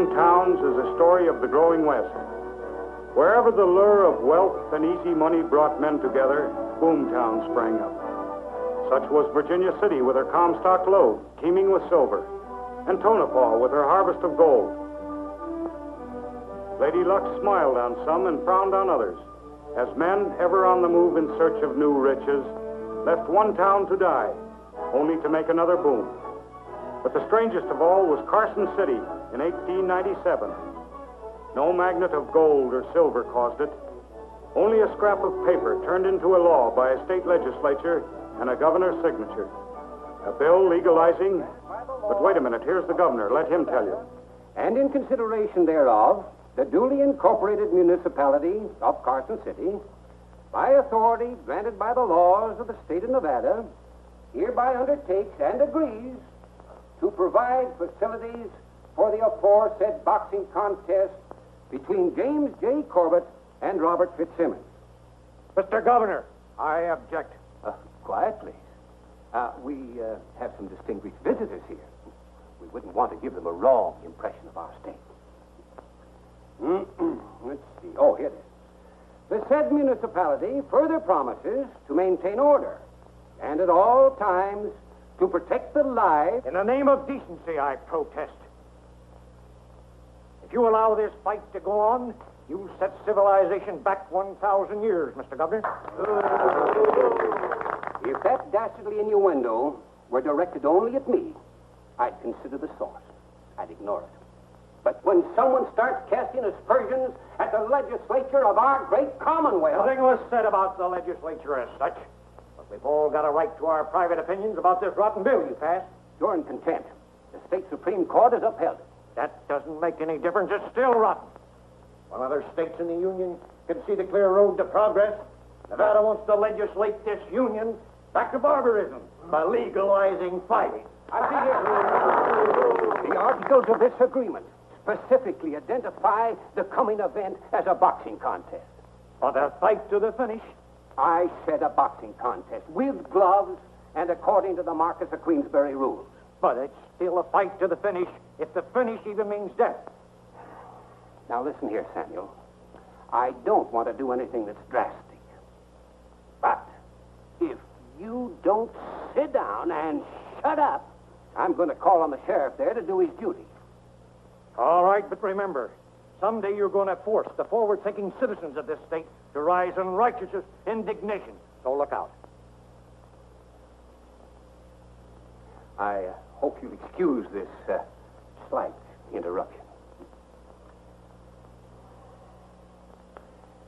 Boomtowns is a story of the growing West. Wherever the lure of wealth and easy money brought men together, Boomtown sprang up. Such was Virginia City with her Comstock lode, teeming with silver, and Tonopah with her harvest of gold. Lady Luck smiled on some and frowned on others, as men, ever on the move in search of new riches, left one town to die, only to make another boom. But the strangest of all was Carson City in 1897. No magnet of gold or silver caused it, only a scrap of paper turned into a law by a state legislature and a governor's signature. A bill legalizing... But wait a minute, here's the governor. Let him tell you. And in consideration thereof, the duly incorporated municipality of Carson City, by authority granted by the laws of the state of Nevada, hereby undertakes and agrees to provide facilities for the aforesaid boxing contest between James J. Corbett and Robert Fitzsimmons. Mr. Governor, I object. Quiet, please. We have some distinguished visitors here. We wouldn't want to give them a wrong impression of our state. Let's see. Oh, here it is. The said municipality further promises to maintain order and at all times to protect the lives... In the name of decency, I protest. If you allow this fight to go on, you set civilization back 1,000 years, Mr. Governor. If that dastardly innuendo were directed only at me, I'd consider the source. I'd ignore it. But when someone starts casting aspersions at the legislature of our great Commonwealth... Nothing was said about the legislature as such. But we've all got a right to our private opinions about this rotten bill you passed. You're in contempt. The state Supreme Court has upheld it. That doesn't make any difference. It's still rotten. While other states in the Union can see the clear road to progress, Nevada wants to legislate this Union back to barbarism by legalizing fighting. The articles of this agreement specifically identify the coming event as a boxing contest. But a fight to the finish. I said a boxing contest with gloves and according to the Marquess of Queensberry rules. But it's still a fight to the finish, if the finish even means death. Now listen here, Samuel. I don't want to do anything that's drastic. But if you don't sit down and shut up, I'm going to call on the sheriff there to do his duty. All right, but remember, someday you're going to force the forward-thinking citizens of this state to rise in righteous indignation. So look out. I hope you'll excuse this slight interruption.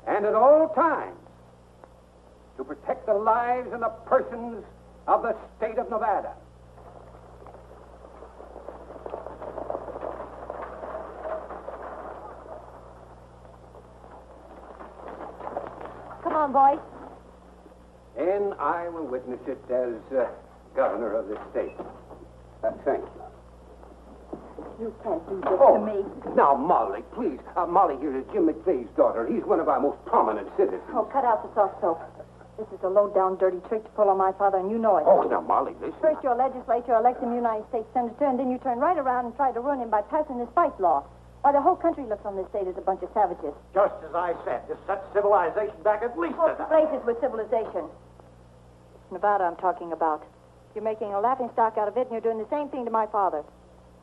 And at all times, to protect the lives and the persons of the state of Nevada. Come on, boys. And I will witness it as governor of this state. Thank you. You can't do this to me. Now, Molly, please. Molly here is Jim McVeigh's daughter. He's one of our most prominent citizens. Oh, cut out the soft soap. This is a low-down, dirty trick to pull on my father, and you know it. Oh, now, Molly, listen. First, your legislature elects him United States Senator, and then you turn right around and try to ruin him by passing this fight law. Why, the whole country looks on this state as a bunch of savages. Just as I said, this sets civilization back at least What places with civilization? It's Nevada I'm talking about. You're making a laughingstock out of it, and you're doing the same thing to my father.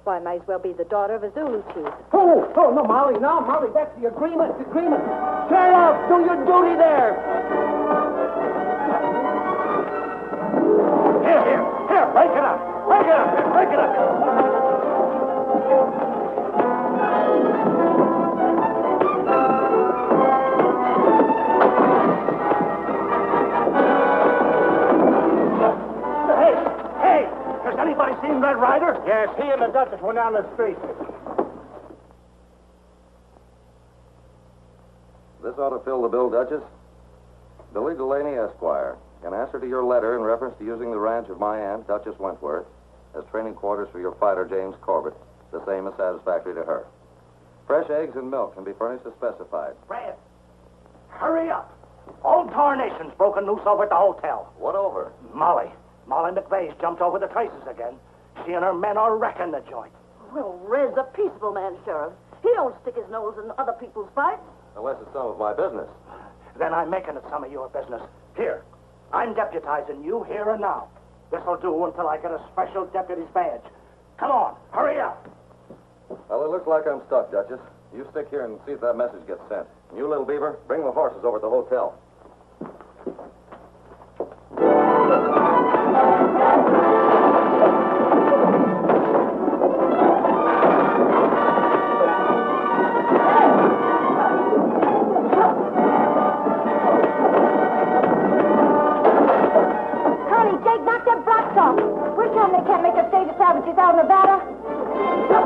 Why, I might as well be the daughter of a Zulu chief. Oh, no, Molly, no, Molly, that's the agreement, the agreement. Sheriff, do your duty there. Here, break it up. Break it up, break it up. Hey, has anybody seen Red Ryder? Yes, he and the Duchess went down the street. This ought to fill the bill, Duchess. Billy Delaney, Esquire. In answer to your letter in reference to using the ranch of my aunt, Duchess Wentworth, as training quarters for your fighter, James Corbett, the same is satisfactory to her. Fresh eggs and milk can be furnished as specified. Fred, hurry up. Old Tarnation's broken loose over at the hotel. What over? Molly McVeigh's jumped over the traces again. She and her men are wrecking the joint. Well, Red's a peaceable man, Sheriff. He don't stick his nose in other people's fights. Unless it's some of my business. Then I'm making it some of your business. Here, I'm deputizing you here and now. This'll do until I get a special deputy's badge. Come on, hurry up. Well, it looks like I'm stuck, Duchess. You stick here and see if that message gets sent. And you, little beaver, bring the horses over to the hotel. Connie, Jake, knock them blocks off. We're telling they can't make their stage establishes out in Nevada.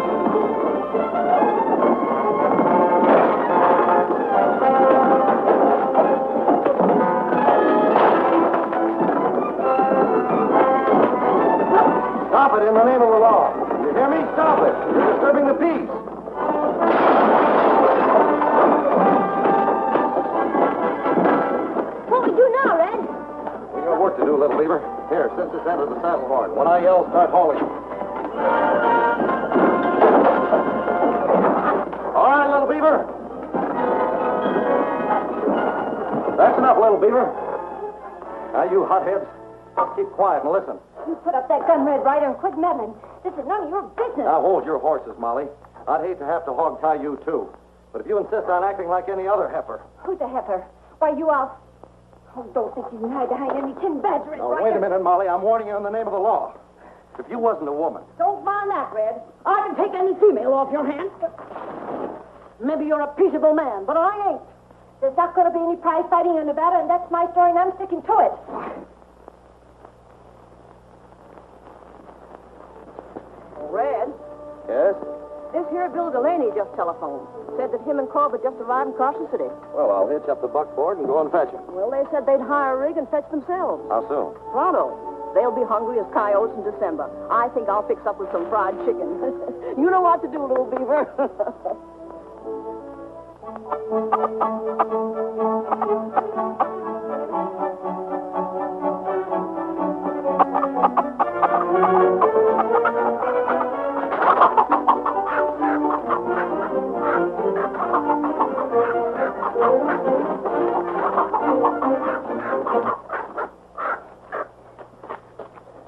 Stop it in the name of the law. You hear me? Stop it. You're disturbing the peace. What we do now, Red? We got work to do, little beaver. Here, sit this end of the saddle horn. When I yell, start hauling. All right, little beaver. That's enough, little beaver. Now, you hotheads, keep quiet and listen. You put up that gun, Red Ryder, and quit meddling. This is none of your business. Now, hold your horses, Molly. I'd hate to have to hog-tie you, too. But if you insist on acting like any other heifer... Who's the heifer? Why, you out. Oh, don't think you can hide behind any tin badge, Red Now, Ryder. wait a minute, Molly. I'm warning you in the name of the law. If you wasn't a woman... Don't mind that, Red. I can take any female off your hands. Maybe you're a peaceable man, but I ain't. There's not going to be any prize fighting in Nevada, and that's my story, and I'm sticking to it. Red, Yes? this here Bill Delaney just telephoned. Said that him and Corbett just arrived across the city. Well, I'll hitch up the buckboard and go and fetch him. Well, they said they'd hire a rig and fetch themselves. How soon? Pronto. They'll be hungry as coyotes in December. I think I'll fix up with some fried chicken. You know what to do, little beaver.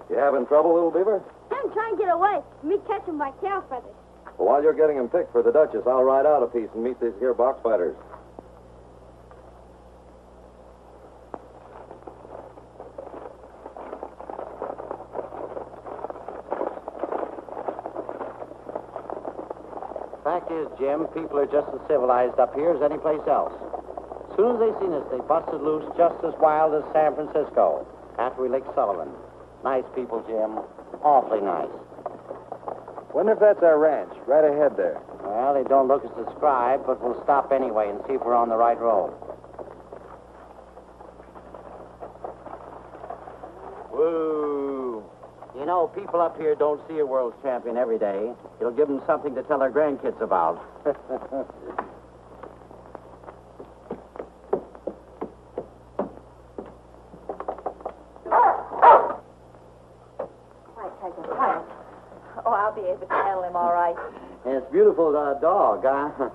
You having trouble, little beaver? I'm trying to get away. Me catching my tail feathers. Well, while you're getting him picked for the Duchess, I'll ride out a piece and meet these here box fighters. Fact is, Jim, people are just as civilized up here as any place else. As soon as they seen us, they busted loose just as wild as San Francisco after we licked Sullivan. Nice people, Jim. Awfully nice. Wonder if that's our ranch, right ahead there. Well, they don't look as described, but we'll stop anyway and see if we're on the right road. Woo! You know, people up here don't see a world champion every day. It'll give them something to tell their grandkids about. Quiet, Tiger, quiet. Oh, I'll be able to handle him all right. It's a beautiful dog, huh?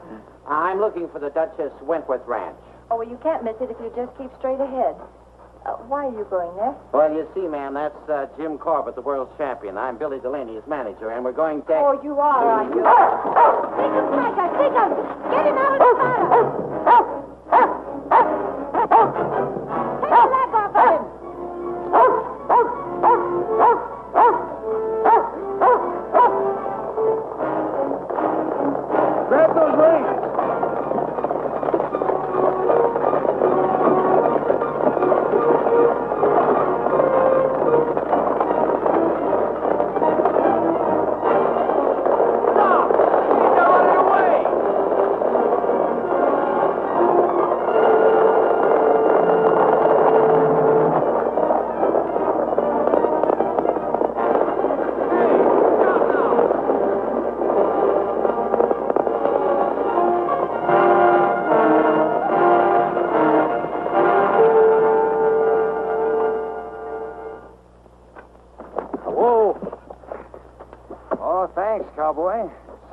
I'm looking for the Duchess Wentworth Ranch. Oh, well, you can't miss it if you just keep straight ahead. Why are you going there? Well, you see, ma'am, that's Jim Corbett, the world's champion. I'm Billy Delaney, his manager, and we're going to... Oh, you are, aren't you? Take him, Tiger, take him! Get him out of the fire! Take the leg off of him! Grab those reins.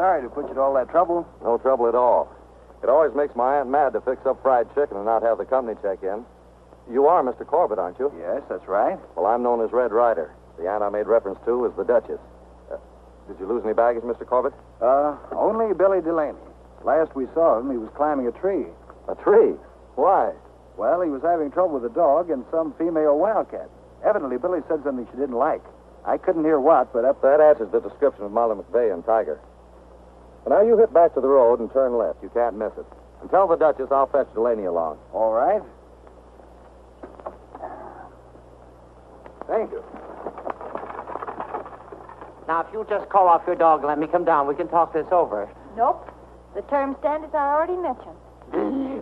sorry to put you to all that trouble. No trouble at all. It always makes my aunt mad to fix up fried chicken and not have the company check in. You are Mr. Corbett, aren't you? Yes, that's right. Well, I'm known as Red Ryder. The aunt I made reference to is the Duchess. Did you lose any baggage, Mr. Corbett? Only Billy Delaney. Last we saw him, he was climbing a tree. A tree? Why? Well, he was having trouble with a dog and some female wildcat. Evidently, Billy said something she didn't like. I couldn't hear what, but That answers the description of Molly McVeigh and Tiger. Well, now you hit back to the road and turn left. You can't miss it. And tell the Duchess I'll fetch Delaney along. All right. Thank you. Now, if you just call off your dog and let me come down, we can talk this over. Nope. The term stand, as I already mentioned.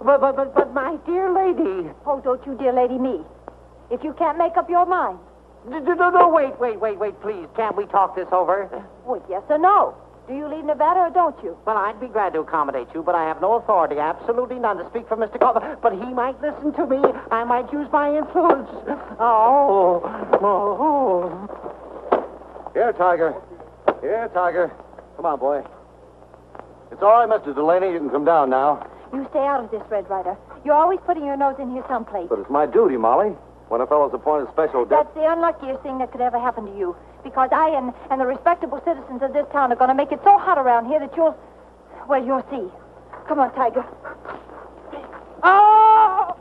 But, my dear lady. Oh, don't you dear lady me. If you can't make up your mind. No, wait, please. Can't we talk this over? Well, yes or no. Do you leave Nevada or don't you? Well, I'd be glad to accommodate you, but I have no authority, absolutely none, to speak for Mr. Corbett. But he might listen to me. I might use my influence. Oh. Here, Tiger. Here, Tiger. Come on, boy. It's all right, Mr. Delaney. You can come down now. You stay out of this, Red Ryder. You're always putting your nose in here someplace. But it's my duty, Molly. When a fellow's appointed special That's the unluckiest thing that could ever happen to you. Because I and the respectable citizens of this town are going to make it so hot around here that you'll see. Come on, Tiger. Oh!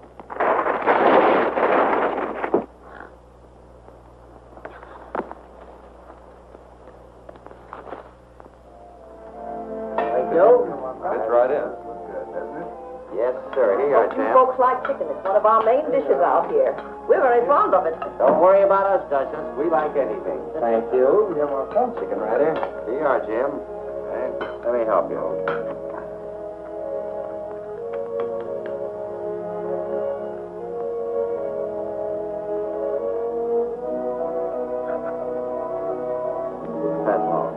Thank you. Fits right in. Yes, sir. Here you are, You folks like chicken. It's one of our main dishes out here. We're very fond of it. Don't worry about us, Duchess. We like anything. Thank you. You're welcome, Chicken Rider. Here you are, Jim. Let me help you. That's all.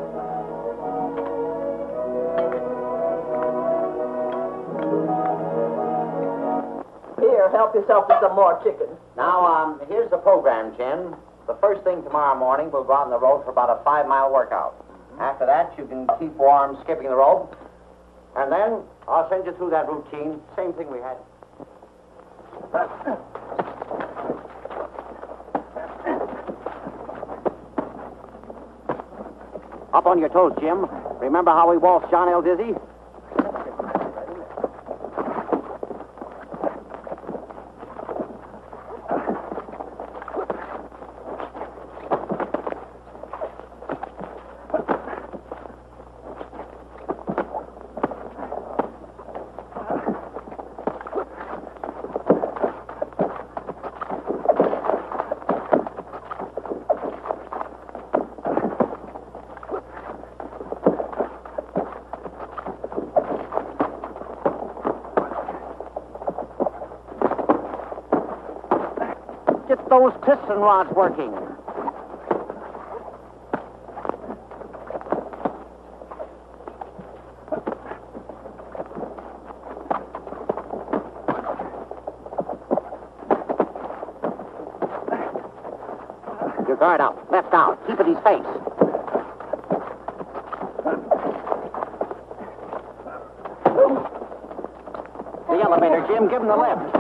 Here, help yourself to some more chicken. Now, here's the program, Jim. The first thing tomorrow morning, we'll go out on the road for about a 5-mile workout. After that, you can keep warm skipping the rope. And then I'll send you through that routine. Same thing we had. Up on your toes, Jim. Remember how we waltzed John L. Dizzy? Get those piston rods working. Your guard out. Left out. Keep at his face. The elevator, Jim. Give him the lift.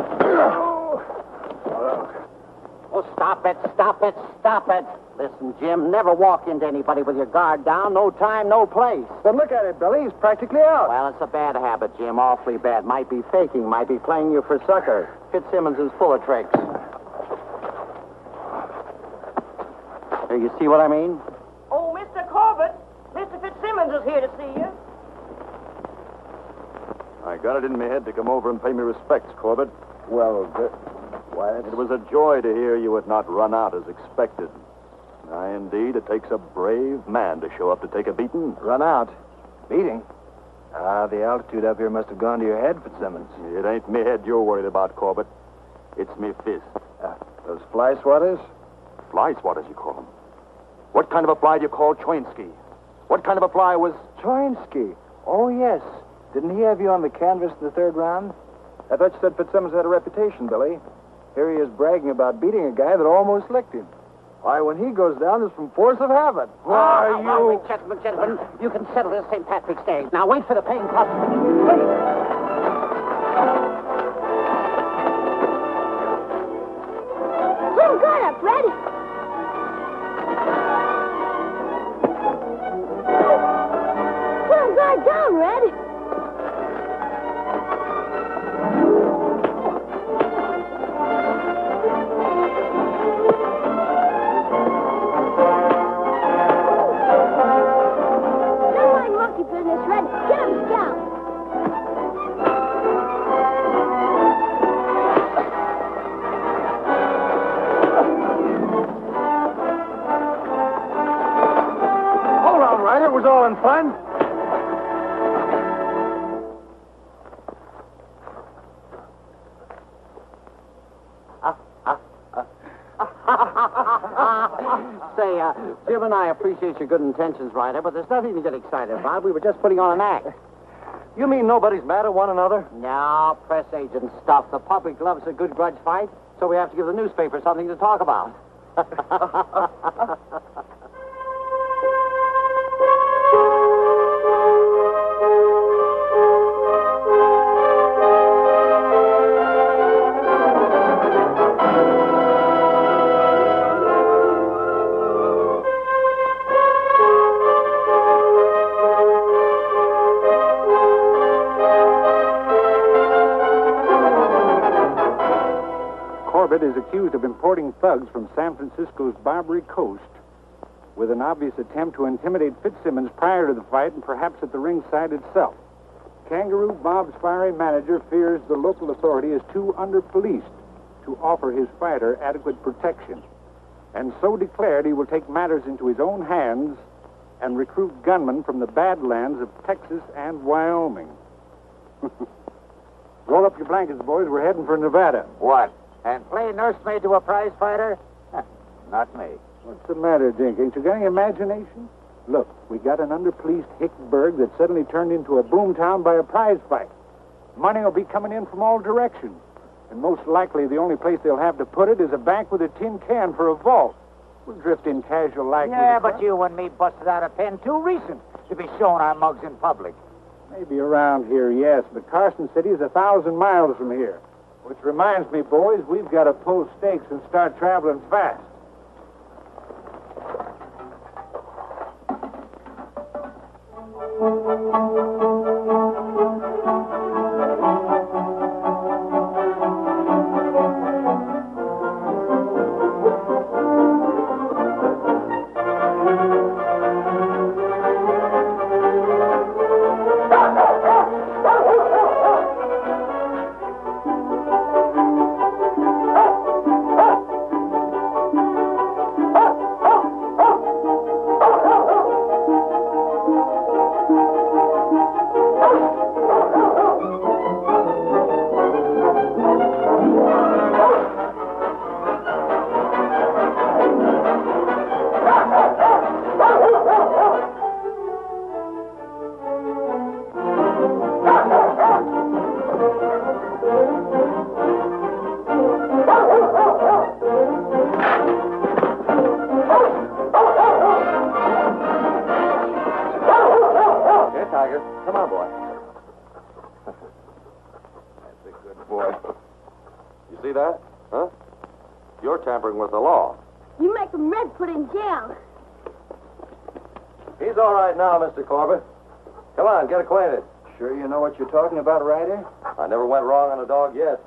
Oh, stop it. Listen, Jim, never walk into anybody with your guard down. No time, no place. But look at it, Billy. He's practically out. Well, it's a bad habit, Jim. Awfully bad. Might be faking. Might be playing you for sucker. Fitzsimmons is full of tricks. Here, you see what I mean? Oh, Mr. Corbett, Mr. Fitzsimmons is here to see you. I got it in my head to come over and pay me respects, Corbett. Well, why, It was a joy to hear you had not run out as expected. Aye, indeed, it takes a brave man to show up to take a beating. run out. Beating? The altitude up here must have gone to your head, Fitzsimmons. It ain't me head you're worried about, Corbett. It's me fist. Those fly swatters? Fly swatters, you call them. What kind of a fly do you call Choinsky? What kind of a fly was... Choinsky. Oh, yes. Didn't he have you on the canvas in the third round? I thought you said Fitzsimmons had a reputation, Billy. Here he is bragging about beating a guy that almost licked him. Why, when he goes down, it's from force of habit. Why, Wait, gentlemen, you can settle this St. Patrick's Day. Now, wait for the paying customer. Swim guard up, Red. Swim guard down, Red. Fun? Say, Jim and I appreciate your good intentions, Ryder, but there's nothing to get excited about. We were just putting on an act. You mean nobody's mad at one another? No, press agent stuff. The public loves a good grudge fight, so we have to give the newspaper something to talk about. Is accused of importing thugs from San Francisco's Barbary Coast with an obvious attempt to intimidate Fitzsimmons prior to the fight and perhaps at the ringside itself. Kangaroo Bob's fiery manager fears the local authority is too under-policed to offer his fighter adequate protection, and so declared he will take matters into his own hands and recruit gunmen from the Badlands of Texas and Wyoming. Roll up your blankets, boys. We're heading for Nevada. What? And play nursemaid to a prize fighter? Not me. What's the matter, Dink? Ain't you got any imagination? Look, we got an under-policed Hickburg that suddenly turned into a boomtown by a prize fight. Money will be coming in from all directions. And most likely the only place they'll have to put it is a bank with a tin can for a vault. We'll drift in casual like Yeah, but you and me busted out a pen too recent to be showing our mugs in public. Maybe around here, yes, but Carson City is 1,000 miles from here. Which reminds me, boys, we've got to pull stakes and start traveling fast. Come on, boy. That's a good boy. You see that? Huh? You're tampering with the law. You make them Red put in jail. He's all right now, Mr. Corbett. Come on, get acquainted. Sure you know what you're talking about, Ryder? I never went wrong on a dog yet.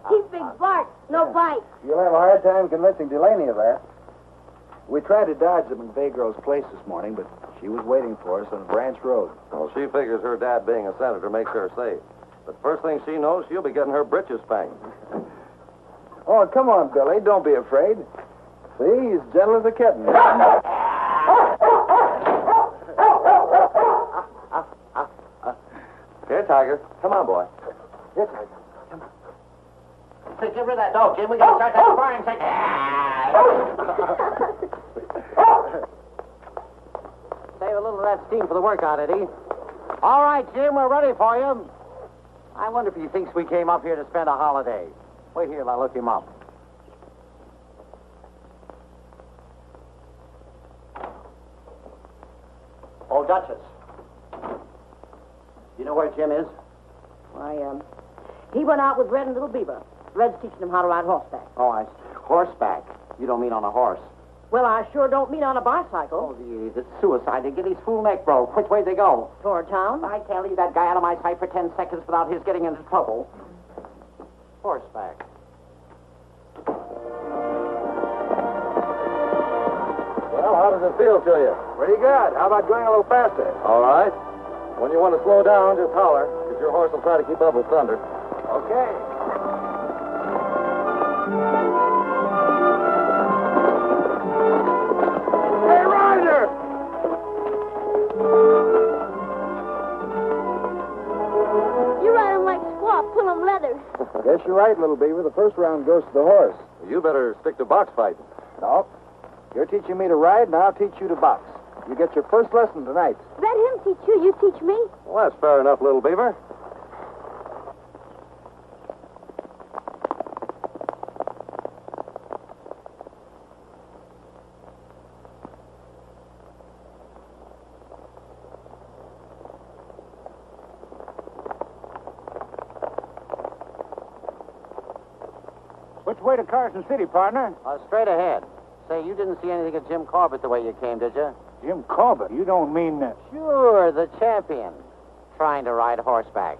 He's Big Bart, no bite. You'll have a hard time convincing Delaney of that. We tried to dodge them in Baygrove's place this morning, but she was waiting for us on Branch Road. Well, she figures her dad being a senator makes her safe. But first thing she knows, she'll be getting her britches spanked. Oh, come on, Billy. Don't be afraid. See, he's gentle as a kitten. Here, Tiger. Come on, boy. Here, Tiger. Come on. Say, get rid of that dog, Jim. We gotta start that sparring thing. Save a little of that steam for the workout, Eddie. All right, Jim, we're ready for you. I wonder if he thinks we came up here to spend a holiday. Wait here, I'll look him up. Oh, Duchess. You know where Jim is? Why, he went out with Red and Little Beaver. Red's teaching him how to ride horseback. Oh, horseback. You don't mean on a horse. Well, I sure don't mean on a bicycle. Oh, the suicide. They get his fool neck broke. Which way they go? Toward town? I can't leave that guy out of my sight for 10 seconds without his getting into trouble. Horseback. Well, how does it feel to you? Pretty good. How about going a little faster? All right. When you want to slow down, just holler, because your horse will try to keep up with thunder. Okay. Hey, Ryder! You ride him like squaw, pull him leather. Guess you're right, Little Beaver. The first round goes to the horse. You better stick to box fighting. No. You're teaching me to ride, and I'll teach you to box. You get your first lesson tonight. Let him teach you, you teach me. Well, that's fair enough, little beaver. Which way to Carson City, partner? Straight ahead. Say, you didn't see anything of Jim Corbett the way you came, did you? Jim Corbett? You don't mean that. Sure, the champion. Trying to ride horseback.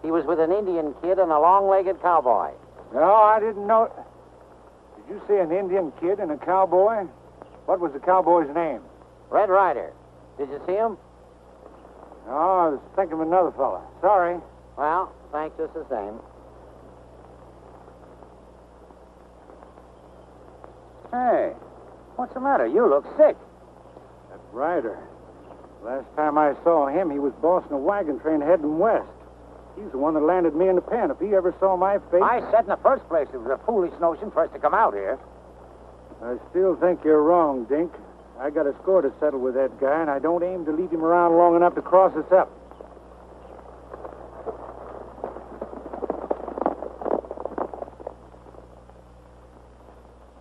He was with an Indian kid and a long-legged cowboy. No, I didn't know. Did you see an Indian kid and a cowboy? What was the cowboy's name? Red Ryder. Did you see him? No, I was thinking of another fella. Sorry. Well, thanks just the same. Hey, what's the matter? You look sick. That Ryder. Last time I saw him, he was bossing a wagon train heading west. He's the one that landed me in the pen. If he ever saw my face... I said in the first place it was a foolish notion for us to come out here. I still think you're wrong, Dink. I got a score to settle with that guy, and I don't aim to leave him around long enough to cross us up.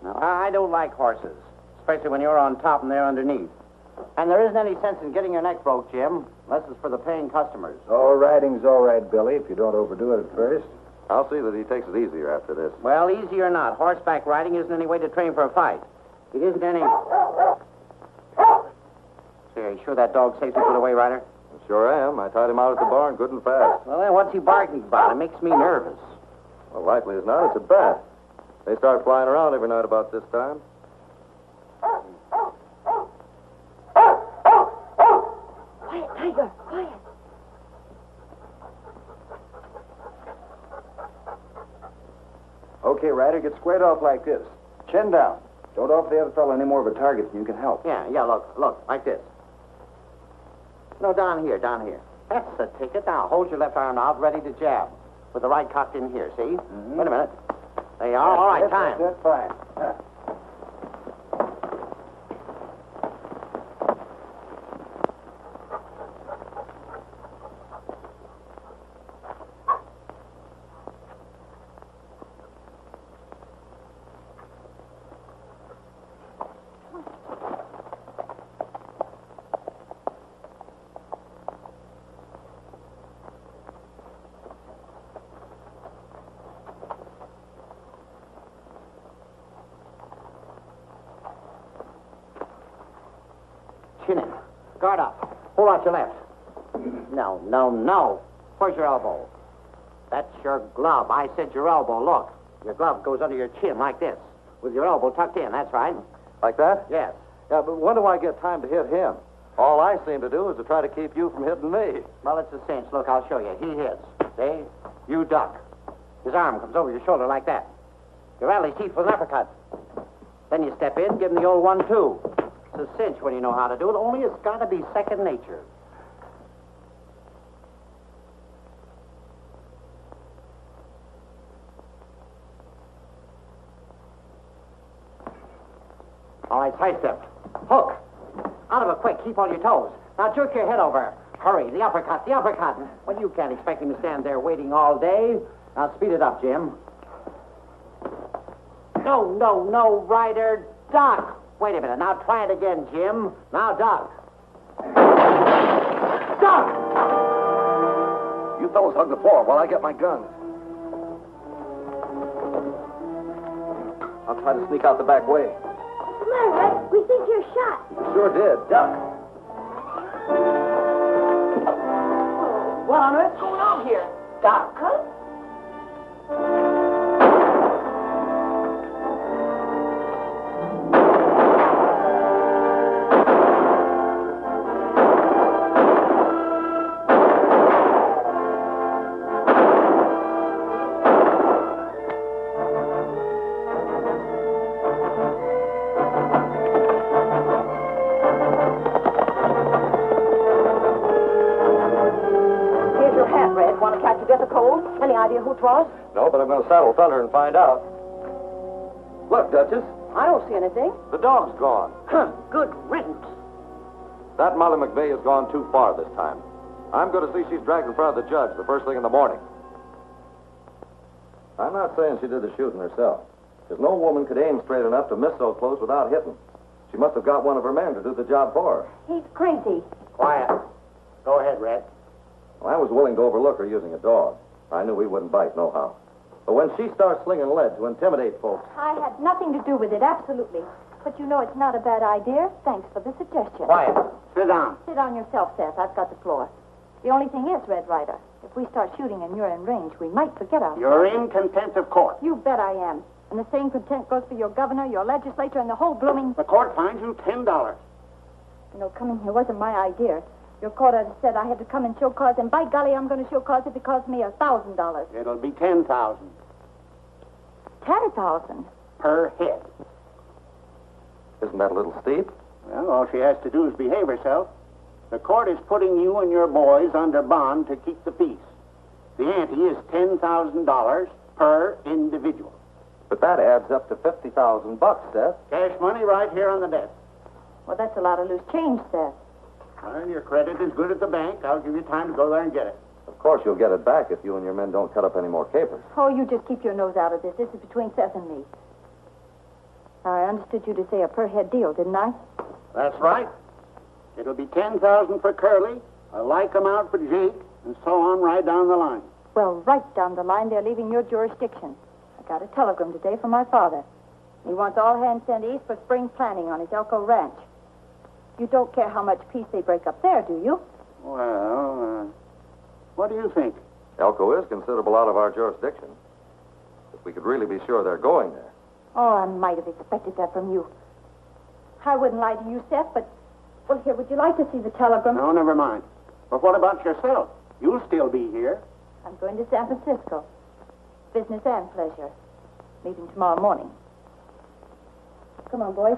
Now, I don't like horses, especially when you're on top and they're underneath. And there isn't any sense in getting your neck broke, Jim, unless it's for the paying customers. All riding's all right, Billy, if you don't overdo it at first. I'll see that he takes it easier after this. Well, easy or not, horseback riding isn't any way to train for a fight. It isn't any... Say, are you sure that dog's safely put away, Ryder? Sure am. I tied him out at the barn good and fast. Well, then what's he barking about? It makes me nervous. Well, likely as not, it's a bat. They start flying around every night about this time. Quiet, Tiger, quiet. Okay, Ryder, get squared off like this. Chin down. Don't offer the other fellow any more of a target than you can help. Yeah, look, like this. No, down here. That's the ticket. Now, hold your left arm out, ready to jab. With the right cocked in here, see? Mm-hmm. Wait a minute. There you are. All right, time. That's fine. Chin in. Guard up. Hold out your left. No. Where's your elbow? That's your glove. I said your elbow. Look. Your glove goes under your chin like this. With your elbow tucked in. That's right. Like that? Yes. Yeah, but when do I get time to hit him? All I seem to do is to try to keep you from hitting me. Well, it's a cinch. Look, I'll show you. He hits. See? You duck. His arm comes over your shoulder like that. You rattle his teeth with an uppercut. Then you step in, give him the old 1-2. It's a cinch when you know how to do it, only it's got to be second nature. All right, side step. Hook. Out of it quick. Keep on your toes. Now jerk your head over. Hurry. The uppercut. Well, you can't expect him to stand there waiting all day. Now speed it up, Jim. No, Ryder. Duck. Wait a minute. Now try it again, Jim. Now duck. Stop! You fellows hug the floor while I get my guns. I'll try to sneak out the back way. What's the matter, Red? We think you're shot. You sure did. Duck. What on earth's going on here? Doc, huh? Want to catch your death of cold? Any idea who 'twas? No, but I'm going to saddle Thunder and find out. Look, Duchess, I don't see anything. the dog's gone. Good riddance. That Molly McVeigh has gone too far this time. I'm going to see she's dragged in front of the judge the first thing in the morning. I'm not saying she did the shooting herself, because no woman could aim straight enough to miss so close without hitting. She must have got one of her men to do the job for her. He's crazy. Quiet. Go ahead, Red. Well, I was willing to overlook her using a dog. I knew he wouldn't bite nohow. But when she starts slinging lead to intimidate folks... I had nothing to do with it, absolutely. But you know it's not a bad idea. Thanks for the suggestion. Quiet. Sit down. Sit down yourself, Seth. I've got the floor. The only thing is, Red Ryder, if we start shooting and you're in range, we might forget ourselves. You're in contempt of court. You bet I am. And the same contempt goes for your governor, your legislature, and the whole blooming... The court fines you $10. You know, coming here wasn't my idea. Your court had said I had to come and show cause, and by golly, I'm going to show cause if it costs me $1,000. It'll be 10,000 10,000? per head. Isn't that a little steep? Well, all she has to do is behave herself. The court is putting you and your boys under bond to keep the peace. The ante is $10,000 per individual. But that adds up to $50,000, Seth. Cash money right here on the desk. Well, that's a lot of loose change, Seth. Well, your credit is good at the bank. I'll give you time to go there and get it. Of course, you'll get it back if you and your men don't cut up any more capers. Oh, you just keep your nose out of this. This is between Seth and me. I understood you to say a per-head deal, didn't I? That's right. It'll be 10,000 for Curly, a like amount for Jake, and so on right down the line. Well, right down the line, they're leaving your jurisdiction. I got a telegram today from my father. He wants all hands sent east for spring planting on his Elko ranch. You don't care how much peace they break up there, do you? Well, what do you think? Elko is considerable out of our jurisdiction. If we could really be sure they're going there. Oh, I might have expected that from you. I wouldn't lie to you, Seth, but... Well, here, would you like to see the telegram? No, never mind. But what about yourself? You'll still be here. I'm going to San Francisco. Business and pleasure. Leaving tomorrow morning. Come on, boys.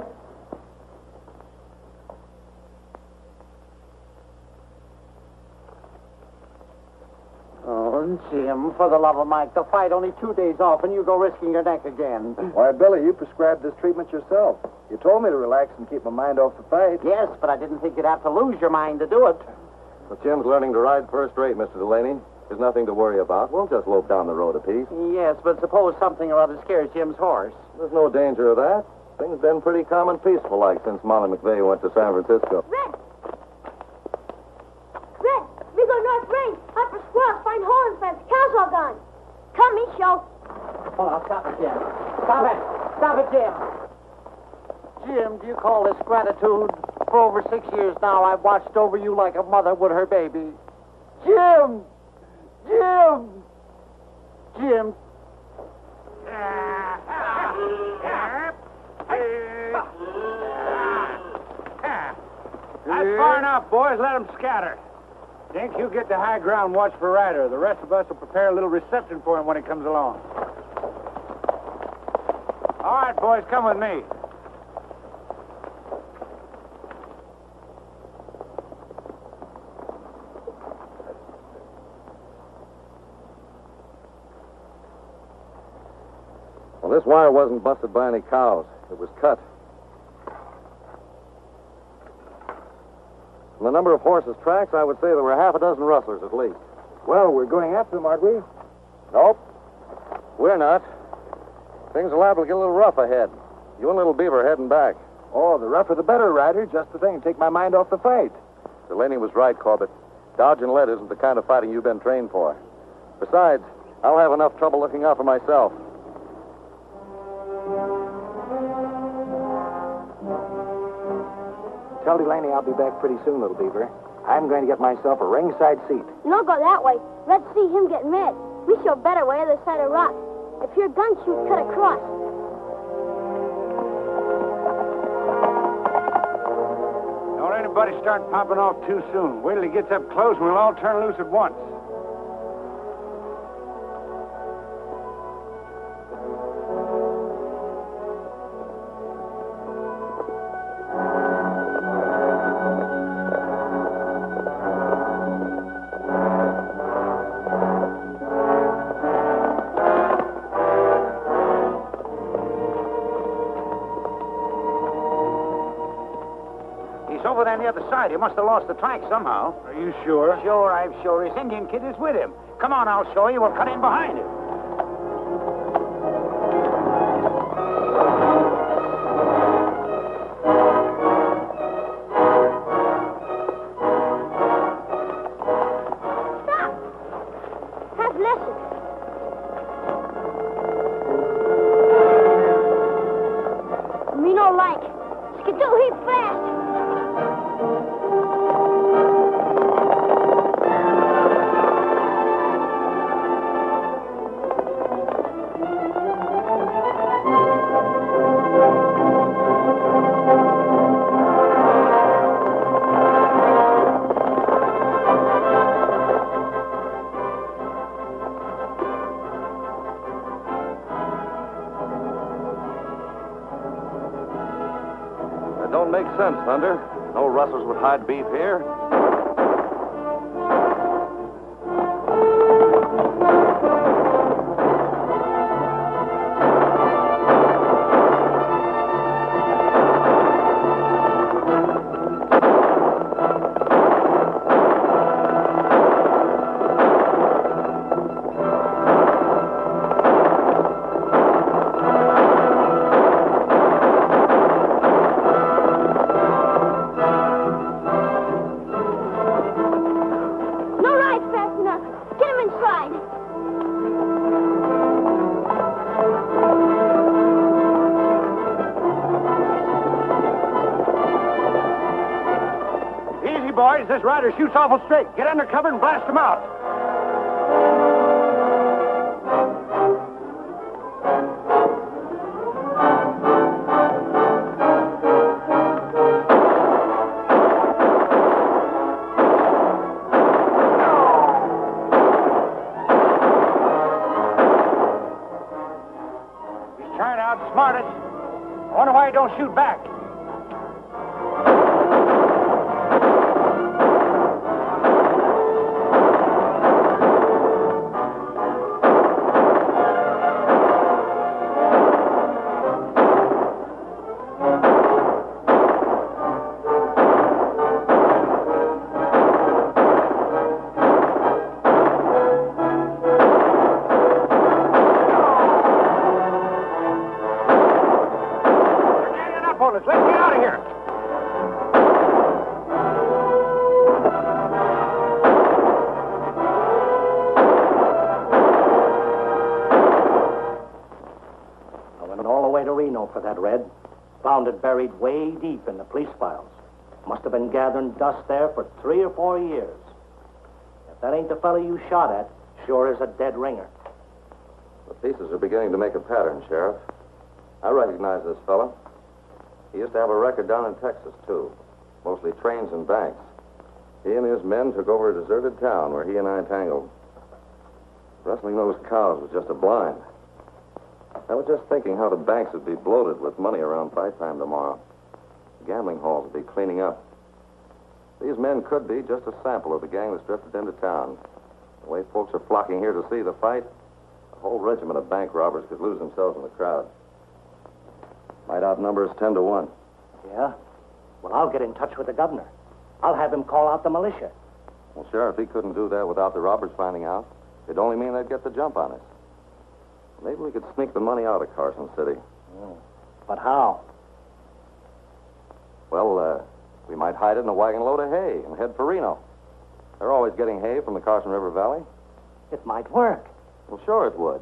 Oh, Jim, for the love of Mike, the fight only 2 days off, and you go risking your neck again. Why, Billy, you prescribed this treatment yourself. You told me to relax and keep my mind off the fight. Yes, but I didn't think you'd have to lose your mind to do it. Well, Jim's learning to ride first rate, Mr. Delaney. There's nothing to worry about. We'll just lope down the road a piece. Yes, but suppose something or other scares Jim's horse. There's no danger of that. Things been pretty calm and peaceful like since Molly McVeigh went to San Francisco. Red! Red! We go north range. Up for squirrels, find hole in fence. Cows all gone. Come, me show. Oh, now stop it, Jim. Stop it. Stop it, Jim. Jim, do you call this gratitude? For over 6 years now, I've watched over you like a mother would her baby. Jim! Jim! Jim! That's far enough, boys. Let them scatter. Dink, you get to high ground and watch for Ryder. The rest of us will prepare a little reception for him when he comes along. All right, boys, come with me. Well, this wire wasn't busted by any cows. It was cut. From the number of horses' tracks, I would say there were half a dozen rustlers at least. Well, we're going after them, aren't we? Nope. We're not. Things are liable to get a little rough ahead. You and Little Beaver heading back. Oh, the rougher the better, Ryder. Just the thing. Take my mind off the fight. Delaney was right, Corbett. Dodging lead isn't the kind of fighting you've been trained for. Besides, I'll have enough trouble looking out for myself. Tell Delaney I'll be back pretty soon, little beaver. I'm going to get myself a ringside seat. Don't go that way. Let's see him get mad. We feel better way other side of rock. If your gun shoot, cut across. Don't anybody start popping off too soon. Wait till he gets up close and we'll all turn loose at once. Over there on the other side. He must have lost the track somehow. Are you sure? Sure, I'm sure. His Indian kid is with him. Come on, I'll show you. We'll cut in behind him. Stop! Have lessons. Me no like. Skidoo heap fast. Don't make sense, Thunder. No rustlers would hide beef here. Boys, this rider shoots awful straight. Get under cover and blast him out. He's trying to outsmart us. I wonder why he don't shoot back. Let's get out of here. I went all the way to Reno for that Red. Found it buried way deep in the police files. Must have been gathering dust there for 3 or 4 years. If that ain't the fellow you shot at, sure is a dead ringer. The pieces are beginning to make a pattern, Sheriff. I recognize this fellow. He used to have a record down in Texas, too. Mostly trains and banks. He and his men took over a deserted town where he and I tangled. Rustling those cows was just a blind. I was just thinking how the banks would be bloated with money around fight time tomorrow. The gambling halls would be cleaning up. These men could be just a sample of the gang that's drifted into town. The way folks are flocking here to see the fight, a whole regiment of bank robbers could lose themselves in the crowd. Might outnumber us 10 to 1. Yeah? Well, I'll get in touch with the governor. I'll have him call out the militia. Well, Sheriff, he couldn't do that without the robbers finding out. It'd only mean they'd get the jump on us. Maybe we could sneak the money out of Carson City. But how? Well, we might hide it in a wagon load of hay and head for Reno. They're always getting hay from the Carson River Valley. It might work. Well, sure it would.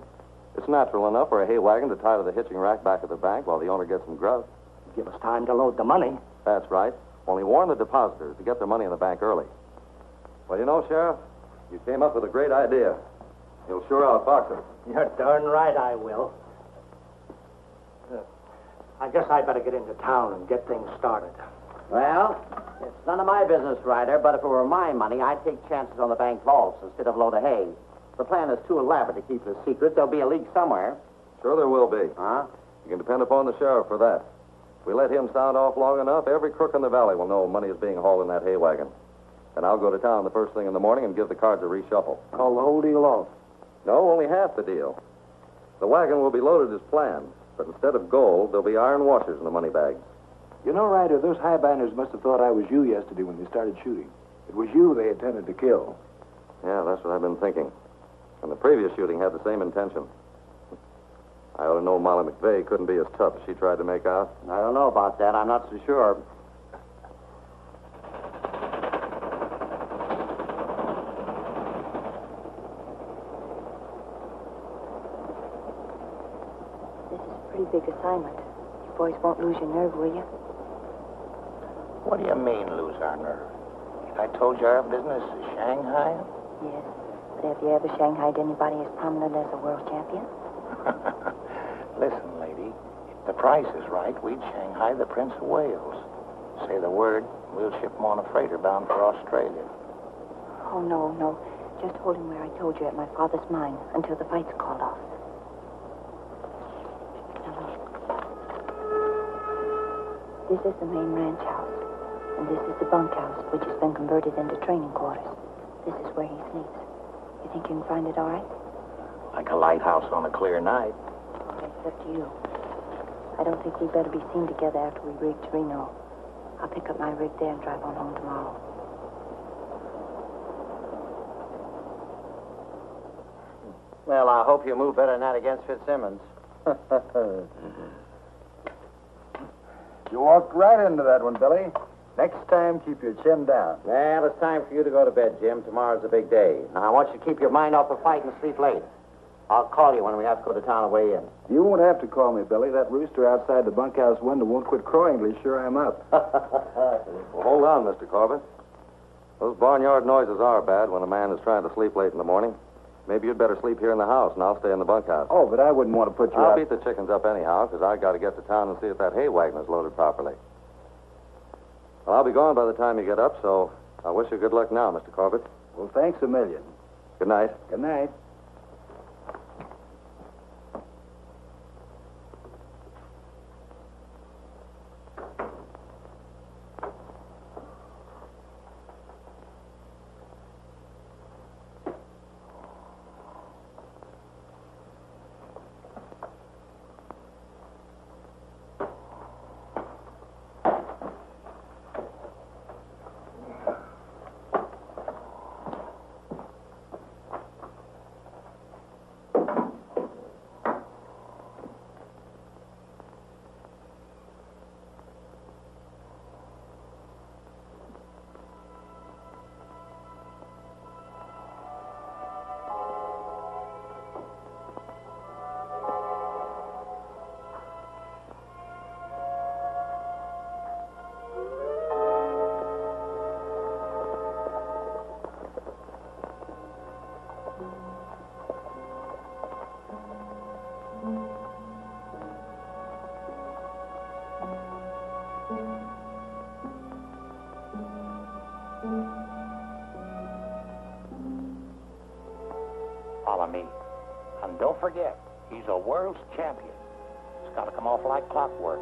It's natural enough for a hay wagon to tie to the hitching rack back at the bank while the owner gets some grub. Give us time to load the money. That's right. Only warn the depositors to get their money in the bank early. Well, you know, Sheriff, you came up with a great idea. You'll sure outfox us. You're darn right I will. I guess I'd better get into town and get things started. Well, it's none of my business, Ryder, but if it were my money, I'd take chances on the bank vaults instead of a load of hay. The plan is too elaborate to keep it a secret. There'll be a leak somewhere. Sure there will be. Huh? You can depend upon the sheriff for that. If we let him sound off long enough, every crook in the valley will know money is being hauled in that hay wagon. Then I'll go to town the first thing in the morning and give the cards a reshuffle. Call the whole deal off. No, only half the deal. The wagon will be loaded as planned, but instead of gold, there'll be iron washers in the money bags. You know, Ryder, those highbinders must have thought I was you yesterday when they started shooting. It was you they intended to kill. Yeah, that's what I've been thinking. And the previous shooting had the same intention. I ought to know Molly McVeigh couldn't be as tough as she tried to make out. I don't know about that. I'm not so sure. This is a pretty big assignment. You boys won't lose your nerve, will you? What do you mean, lose our nerve? I told you our business is Shanghai. Yes. But have you ever shanghaied anybody as prominent as a world champion? Listen, lady, if the price is right, we'd Shanghai the Prince of Wales. Say the word, we'll ship him on a freighter bound for Australia. Oh, no, no. Just hold him where I told you, at my father's mine, until the fight's called off. Now, look. This is the main ranch house, and this is the bunkhouse, which has been converted into training quarters. This is where he sleeps. You think you can find it all right? Like a lighthouse on a clear night. It's up to you. I don't think we'd better be seen together after we rig to Reno. I'll pick up my rig there and drive on home tomorrow. Well, I hope you move better than that against Fitzsimmons. You walked right into that one, Billy. Next time, keep your chin down. Well, it's time for you to go to bed, Jim. Tomorrow's a big day. Now, I want you to keep your mind off the fight and sleep late. I'll call you when we have to go to town and weigh in. You won't have to call me, Billy. That rooster outside the bunkhouse window won't quit crowing till he's sure I'm up. Well, hold on, Mr. Corbett. Those barnyard noises are bad when a man is trying to sleep late in the morning. Maybe you'd better sleep here in the house, and I'll stay in the bunkhouse. Oh, but I wouldn't want to put you I'll out. beat the chickens up anyhow, because I've got to get to town and see if that hay wagon is loaded properly. Well, I'll be gone by the time you get up, so I wish you good luck now, Mr. Corbett. Well, thanks a million. Good night. Good night. Follow me. And don't forget, he's a world's champion. It's got to come off like clockwork.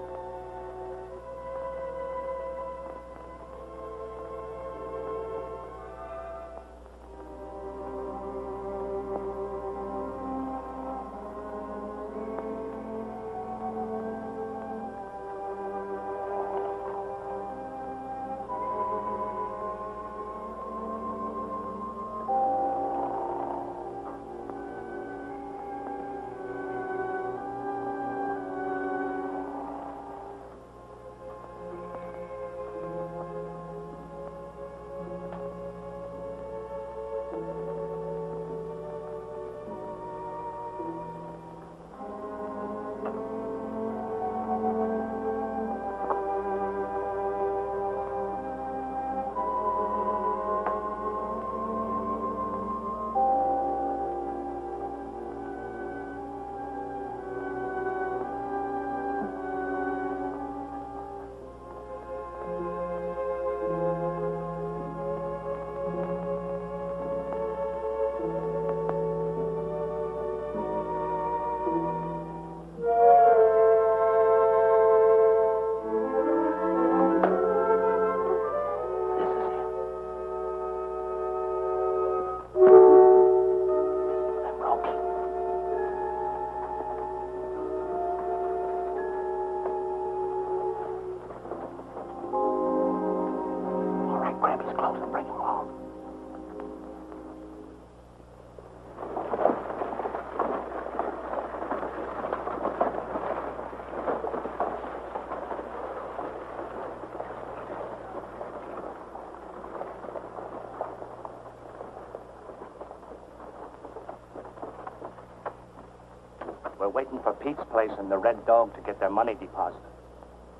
We're waiting for Pete's place and the Red Dog to get their money deposited.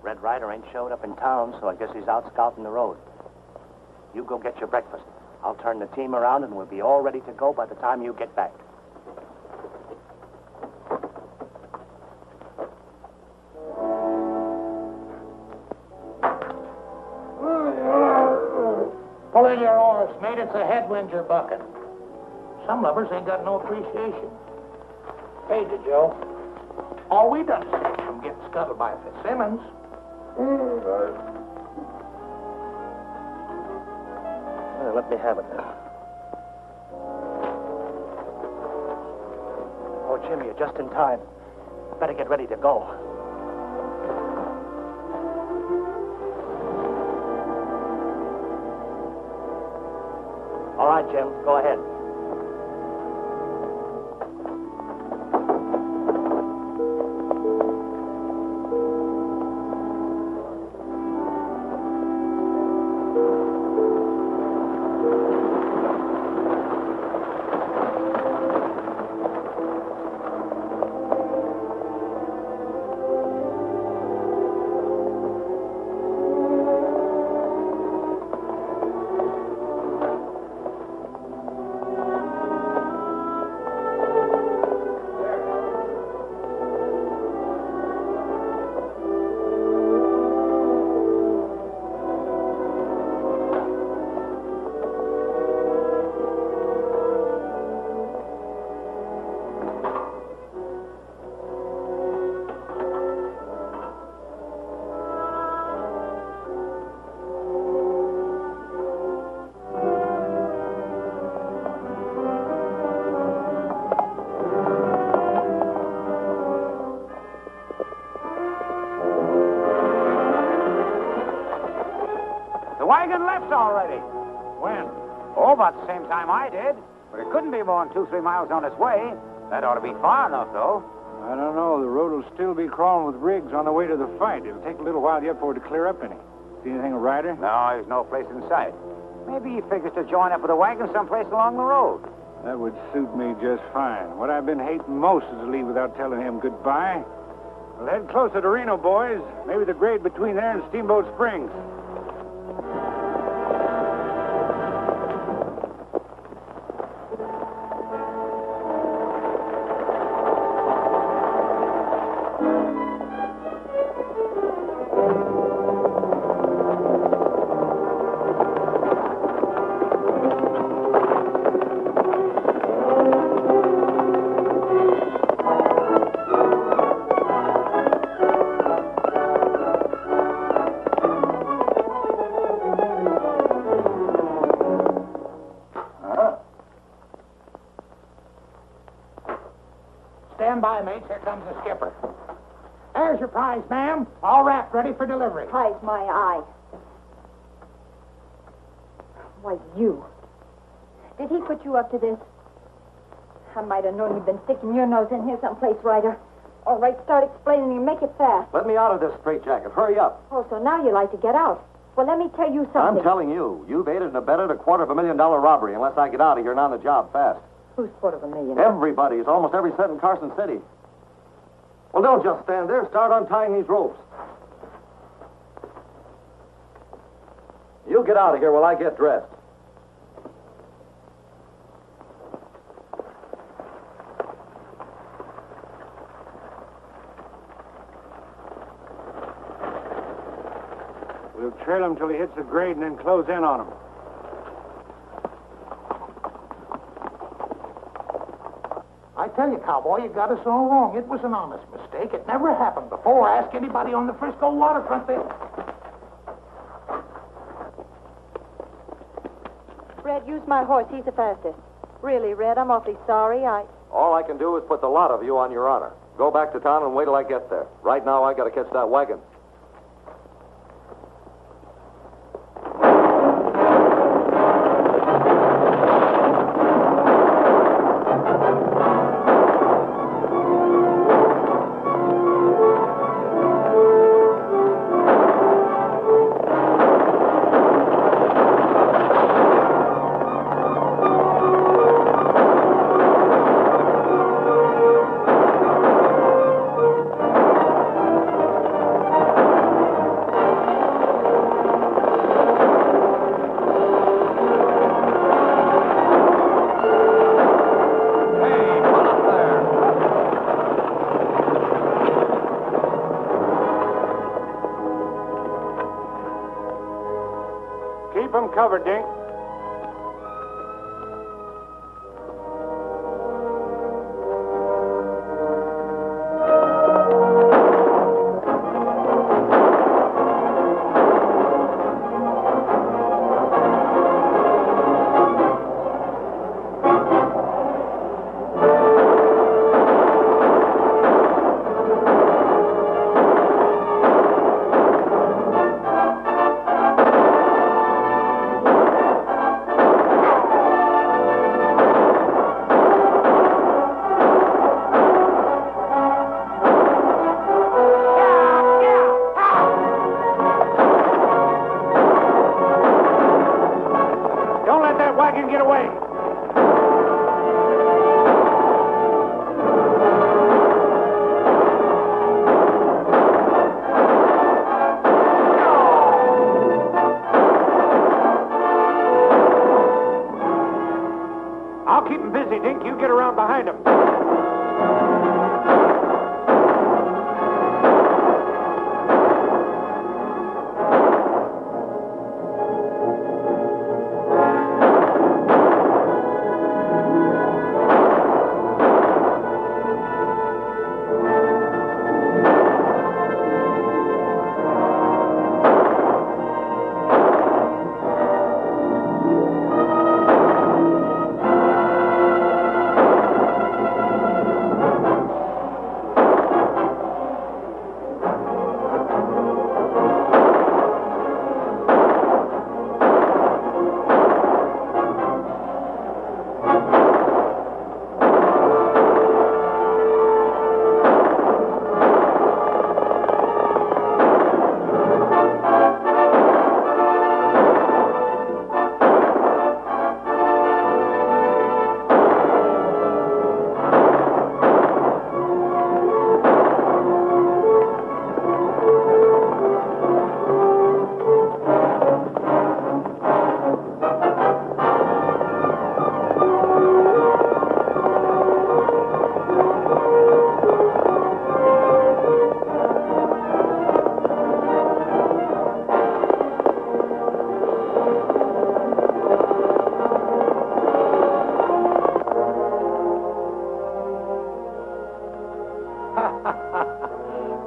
Red Ryder ain't showed up in town, so I guess he's out scouting the road. You go get your breakfast. I'll turn the team around and we'll be all ready to go by the time you get back. Pull in your oars, mate. It's a headwind you're bucking. Some lovers ain't got no appreciation. Paid you, Joe. All we done is keep from getting scuttled by Fitzsimmons. Let me have it. Oh, Jim, you're just in time. Better get ready to go. All right, Jim, go ahead. Wagon left already. When? Oh, about the same time I did. But it couldn't be more than 2-3 miles on its way. That ought to be far enough, though. I don't know. The road will still be crawling with rigs on the way to the fight. It'll take a little while yet for it to clear up any. See anything of Ryder? No, there's no place in sight. Maybe he figures to join up with the wagon someplace along the road. That would suit me just fine. What I've been hating most is to leave without telling him goodbye. We'll head closer to Reno, boys. Maybe the grade between there and Steamboat Springs. Stand by, mates. Here comes the skipper. There's your prize, ma'am. All wrapped, ready for delivery. Prize my eye. Why, you. Did he put you up to this? I might have known you'd been sticking your nose in here someplace, Ryder. All right, start explaining and make it fast. Let me out of this straitjacket. Hurry up. Oh, so now you like to get out. Well, let me tell you something. I'm telling you, you've aided and abetted a $250,000 robbery. Unless I get out of here and on the job fast. Who's $250,000? Everybody's. Almost every set in Carson City. Well, don't just stand there. Start untying these ropes. You get out of here while I get dressed. We'll trail him till he hits the grade and then close in on him. I tell you, cowboy, you got us all wrong. It was an honest mistake. It never happened before. Ask anybody on the Frisco waterfront there. Red, use my horse. He's the fastest. Really, Red, I'm awfully sorry. All I can do is put the lot of you on your honor. Go back to town and wait till I get there. Right now, I gotta catch that wagon. Keep them covered, Dink. I'll keep him busy, Dink. You get around behind him.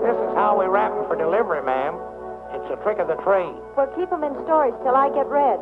This is how we wrap them for delivery, ma'am. It's a trick of the trade. Well, keep them in storage till I get red.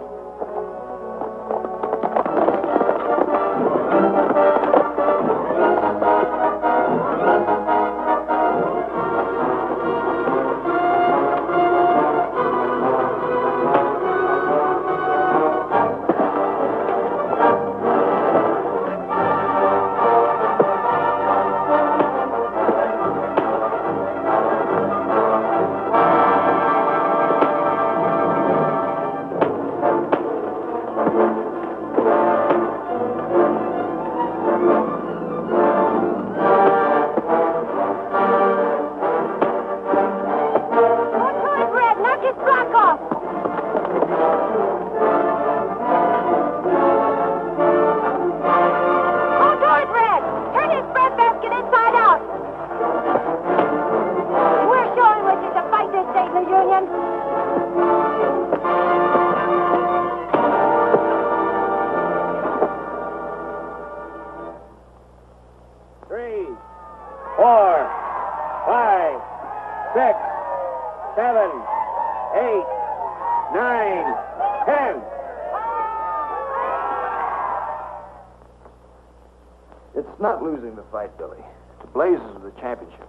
It's not losing the fight, Billy. The blazes of the championship.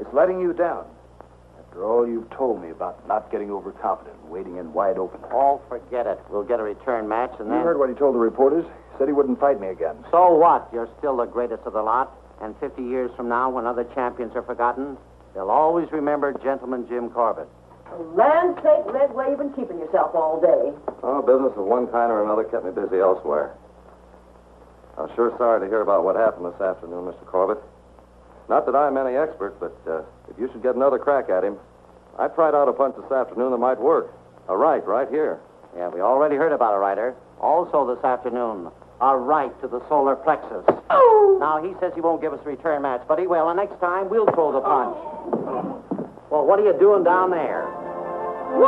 It's letting you down. After all you've told me about not getting overconfident and waiting in wide open. Oh, forget it. We'll get a return match and then... You heard what he told the reporters? He said he wouldn't fight me again. So what? You're still the greatest of the lot. And 50 years from now, when other champions are forgotten, they'll always remember Gentleman Jim Corbett. For land's sake, Red, where you been keeping yourself all day? Oh, business of one kind or another kept me busy elsewhere. I'm sure sorry to hear about what happened this afternoon, Mr. Corbett. Not that I'm any expert, but if you should get another crack at him, I tried out a punch this afternoon that might work. A right here. Yeah, we already heard about a rider. Also this afternoon, a right to the solar plexus. Oh! Now, he says he won't give us a return match, but he will, and next time we'll throw the punch. Well, what are you doing down there? 1, 2...